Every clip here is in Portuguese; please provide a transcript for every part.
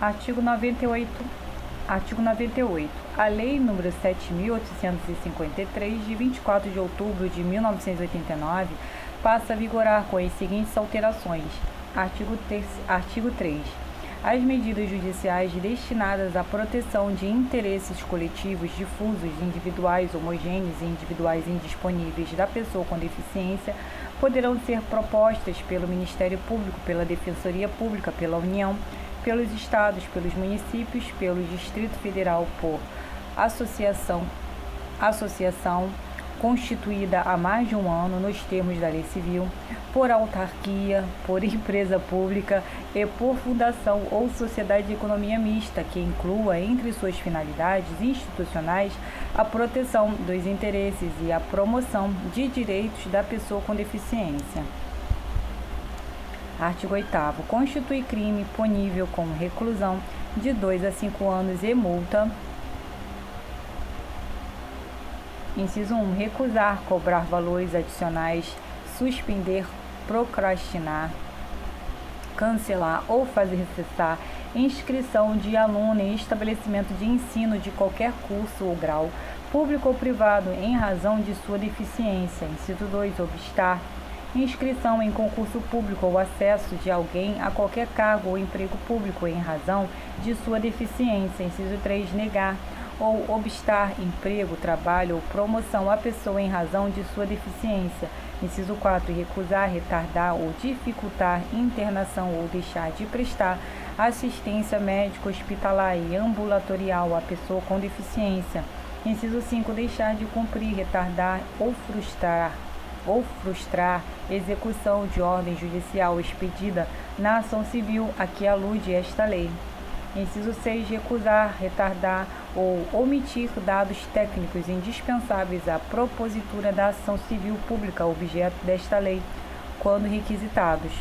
Artigo 98. Artigo 98. A Lei nº 7.853, de 24 de outubro de 1989, passa a vigorar com as seguintes alterações. Artigo 3. As medidas judiciais destinadas à proteção de interesses coletivos difusos, individuais homogêneos e individuais indisponíveis da pessoa com deficiência poderão ser propostas pelo Ministério Público, pela Defensoria Pública, pela União, pelos Estados, pelos municípios, pelo Distrito Federal, por associação constituída há mais de um ano nos termos da Lei Civil, por autarquia, por empresa pública e por fundação ou sociedade de economia mista, que inclua entre suas finalidades institucionais a proteção dos interesses e a promoção de direitos da pessoa com deficiência. Artigo 8º. Constitui crime punível com reclusão de 2 a 5 anos e multa. Inciso 1. Recusar cobrar valores adicionais, suspender, procrastinar, cancelar ou fazer cessar inscrição de aluno em estabelecimento de ensino de qualquer curso ou grau, público ou privado, em razão de sua deficiência. Inciso 2. Obstar inscrição em concurso público ou acesso de alguém a qualquer cargo ou emprego público em razão de sua deficiência. Inciso 3. Negar ou obstar emprego, trabalho ou promoção à pessoa em razão de sua deficiência. Inciso 4. Recusar, retardar ou dificultar internação ou deixar de prestar assistência médica, hospitalar e ambulatorial à pessoa com deficiência. Inciso 5. Deixar de cumprir, retardar ou frustrar execução de ordem judicial expedida na ação civil a que alude esta lei. Inciso 6. Recusar, retardar ou omitir dados técnicos indispensáveis à propositura da ação civil pública objeto desta lei, quando requisitados.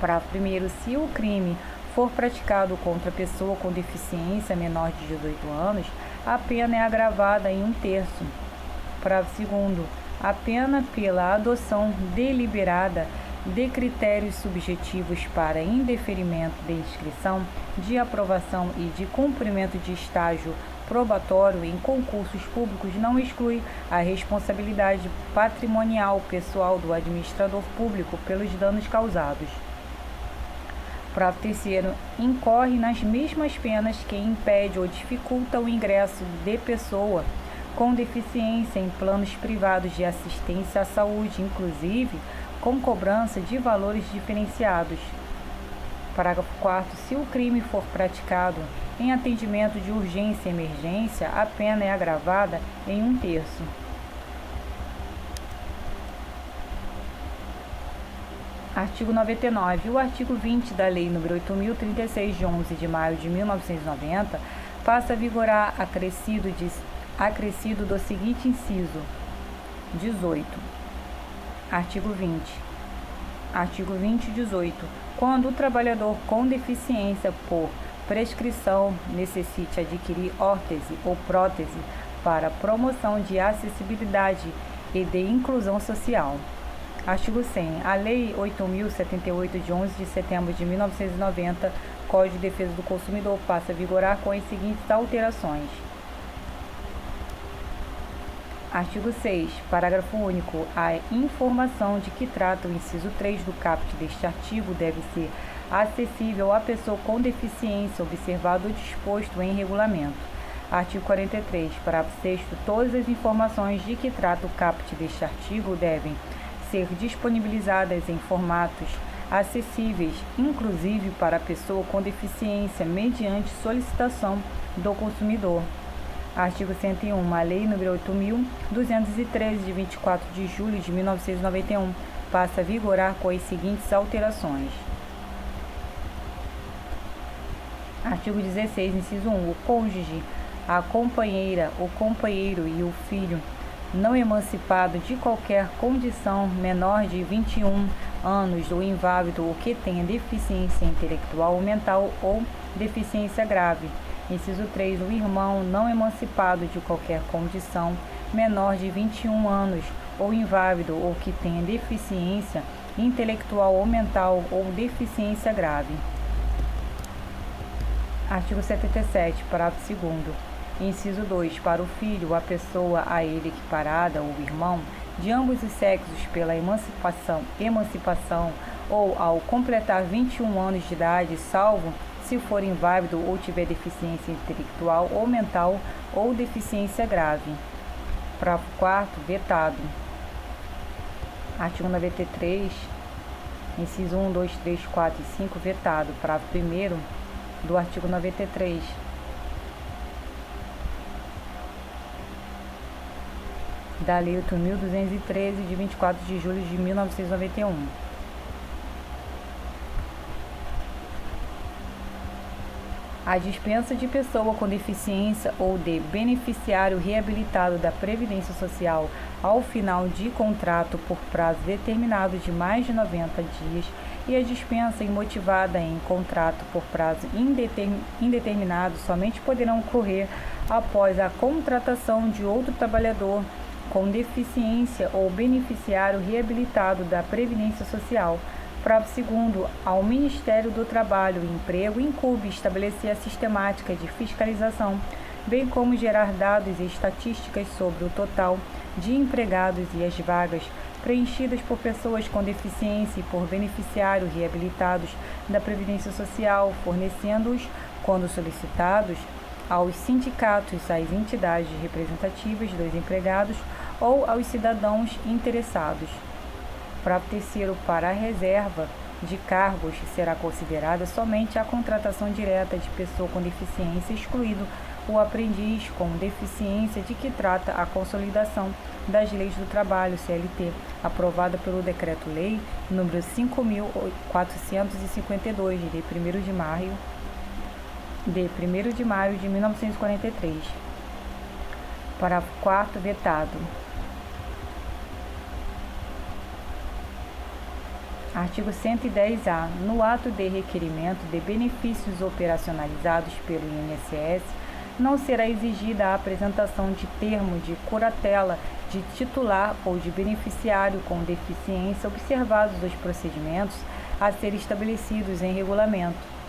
Parágrafo 1º. Se o crime for praticado contra pessoa com deficiência menor de 18 anos, a pena é agravada em 1/3. Parágrafo 2º. A pena pela adoção deliberada de critérios subjetivos para indeferimento de inscrição, de aprovação e de cumprimento de estágio probatório em concursos públicos não exclui a responsabilidade patrimonial pessoal do administrador público pelos danos causados. Parágrafo 3º. Incorre nas mesmas penas quem impede ou dificulta o ingresso de pessoa com deficiência em planos privados de assistência à saúde, inclusive com cobrança de valores diferenciados. Parágrafo 4º. Se o crime for praticado em atendimento de urgência e emergência, a pena é agravada em 1/3. Artigo 99. O artigo 20 da Lei nº 8.036, de 11 de maio de 1990, passa a vigorar acrescido do seguinte inciso 18. Artigo 20. Artigo 20, 18. Quando o trabalhador com deficiência por prescrição necessite adquirir órtese ou prótese para promoção de acessibilidade e de inclusão social. Artigo 100. A Lei 8.078, de 11 de setembro de 1990, Código de Defesa do Consumidor, passa a vigorar com as seguintes alterações. Artigo 6. Parágrafo único. A informação de que trata o inciso 3 do caput deste artigo deve ser acessível à pessoa com deficiência, observado o disposto em regulamento. Artigo 43. Parágrafo 6º. Todas as informações de que trata o caput deste artigo devem ser disponibilizadas em formatos acessíveis, inclusive para a pessoa com deficiência, mediante solicitação do consumidor. Artigo 101. A Lei nº 8.213, de 24 de julho de 1991, passa a vigorar com as seguintes alterações. Artigo 16, inciso 1. O cônjuge, a companheira, o companheiro e o filho não emancipado de qualquer condição menor de 21 anos ou inválido ou que tenha deficiência intelectual ou mental ou deficiência grave. Inciso 3. O irmão não emancipado de qualquer condição, menor de 21 anos ou inválido ou que tenha deficiência intelectual ou mental ou deficiência grave. Artigo 77, parágrafo 2º. Inciso 2. Para o filho, a pessoa a ele equiparada, ou irmão, de ambos os sexos pela emancipação ou ao completar 21 anos de idade, salvo se for inválido ou tiver deficiência intelectual ou mental ou deficiência grave. Parágrafo 4º, vetado. Artigo 93, inciso 1, 2, 3, 4 e 5, vetado. Parágrafo 1º do artigo 93. Da Lei 8.213, de 24 de julho de 1991. A dispensa de pessoa com deficiência ou de beneficiário reabilitado da Previdência Social ao final de contrato por prazo determinado de mais de 90 dias e a dispensa imotivada em contrato por prazo indeterminado somente poderão ocorrer após a contratação de outro trabalhador com deficiência ou beneficiário reabilitado da Previdência Social. Parágrafo 2º. Ao Ministério do Trabalho e Emprego incumbe estabelecer a sistemática de fiscalização, bem como gerar dados e estatísticas sobre o total de empregados e as vagas preenchidas por pessoas com deficiência e por beneficiários reabilitados da Previdência Social, fornecendo-os, quando solicitados, aos sindicatos, às entidades representativas dos empregados ou aos cidadãos interessados. Parágrafo 3º. Para a reserva de cargos será considerada somente a contratação direta de pessoa com deficiência, excluído o aprendiz com deficiência de que trata a Consolidação das Leis do Trabalho, CLT, aprovada pelo Decreto-Lei nº 5.452, de 1º de maio de 1943. Parágrafo 4º, vetado. Artigo 110-A. No ato de requerimento de benefícios operacionalizados pelo INSS, não será exigida a apresentação de termo de curatela de titular ou de beneficiário com deficiência, observados os procedimentos a serem estabelecidos em regulamento.